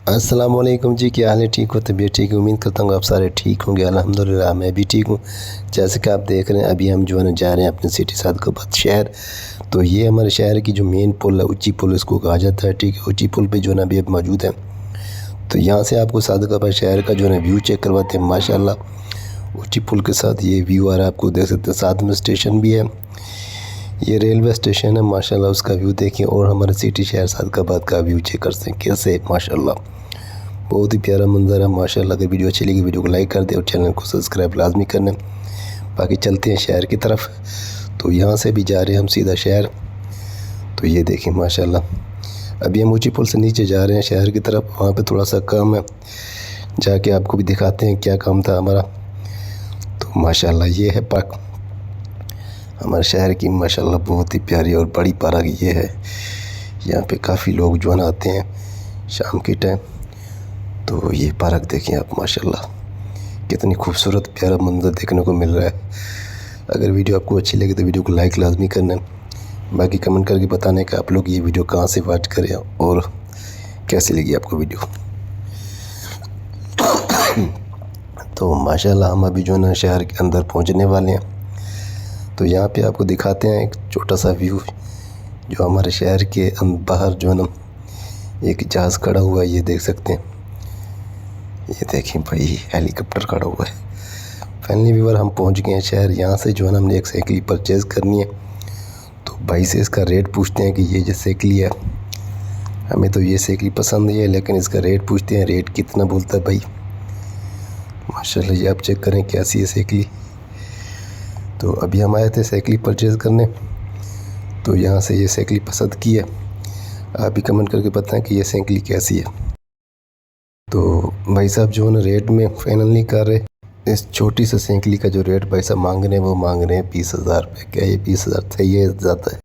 अस्सलाम वालेकुम जी, क्या हाल है? ठीक हो? तबीयत ठीक है? उम्मीद करता हूँ आप सारे ठीक होंगे। अल्हम्दुलिल्लाह मैं भी ठीक हूँ। जैसे कि आप देख रहे हैं अभी हम जो है ना जा रहे हैं अपने सिटी सादकाबाद शहर। तो ये हमारे शहर की जो मेन पुल है, ऊँची पुल इसको कहा जाता है, ठीक है। ऊँची पुल पे जो है ना अभी अब मौजूद है। तो यहाँ से आपको सादकाबाद शहर का जो है ना व्यू चेक करवाते हैं। माशाल्लाह ऊँची पुल के साथ ये व्यू आ रहा है, आपको देख सकते हैं। साथ में स्टेशन भी है, ये रेलवे स्टेशन है। माशाल्लाह उसका व्यू देखिए और हमारे सिटी शहर सादकाबाद का व्यू चेक करते हैं कैसे। माशाल्लाह बहुत ही प्यारा मंजर है माशाल्लाह। अगर वीडियो अच्छी लगी वीडियो को लाइक कर दें और चैनल को सब्सक्राइब लाजमी करना। बाकी चलते हैं शहर की तरफ। तो यहाँ से भी जा रहे हैं हम सीधा शहर। तो ये देखें माशाल्लाह अभी हम ऊँची पुल से नीचे जा रहे हैं शहर की तरफ। वहाँ पे थोड़ा सा काम है, जाके आपको भी दिखाते हैं क्या काम था हमारा। तो माशाल्लाह ये है पार्क हमारे शहर की। माशाल्लाह बहुत ही प्यारी और बड़ी पार्क ये है। यहाँ पे काफ़ी लोग जो है ना आते हैं शाम के टाइम। तो ये पार्क देखें आप, माशाल्लाह कितनी खूबसूरत प्यारा मंजर देखने को मिल रहा है। अगर वीडियो आपको अच्छी लगे तो वीडियो को लाइक लाजमी करना। बाकी कमेंट करके बताने का आप लोग ये वीडियो कहाँ से वॉच करें और कैसी लगी आपको वीडियो। तो माशाल्लाह हम अभी जो है ना शहर के अंदर पहुँचने वाले हैं। तो यहाँ पे आपको दिखाते हैं एक छोटा सा व्यू जो हमारे शहर के बाहर जो है ना एक जहाज़ खड़ा हुआ है, ये देख सकते हैं। ये देखें भाई हेलीकॉप्टर खड़ा हुआ है। फाइनली व्यूअर हम पहुंच गए हैं शहर। यहाँ से जो है ना हमने एक साइकिल परचेज़ करनी है। तो भाई से इसका रेट पूछते हैं कि ये जो साइकिल है, हमें तो ये साइकिल पसंद है लेकिन इसका रेट पूछते हैं, रेट कितना बोलता है भाई। माशाल्लाह ये आप चेक करें कैसी है साइकिल। तो अभी हम आए थे साइकिल परचेज़ करने। तो यहाँ से ये साइकिल पसंद की है। आप भी कमेंट करके बताएं कि ये साइकिल कैसी है। तो भाई साहब जो है ना रेट में फाइनल नहीं कर रहे। इस छोटी सी साइकिल का जो रेट भाई साहब मांग रहे हैं वो मांग रहे हैं 20,000 रुपये। क्या ये 20,000 सही है? ज़्यादा है?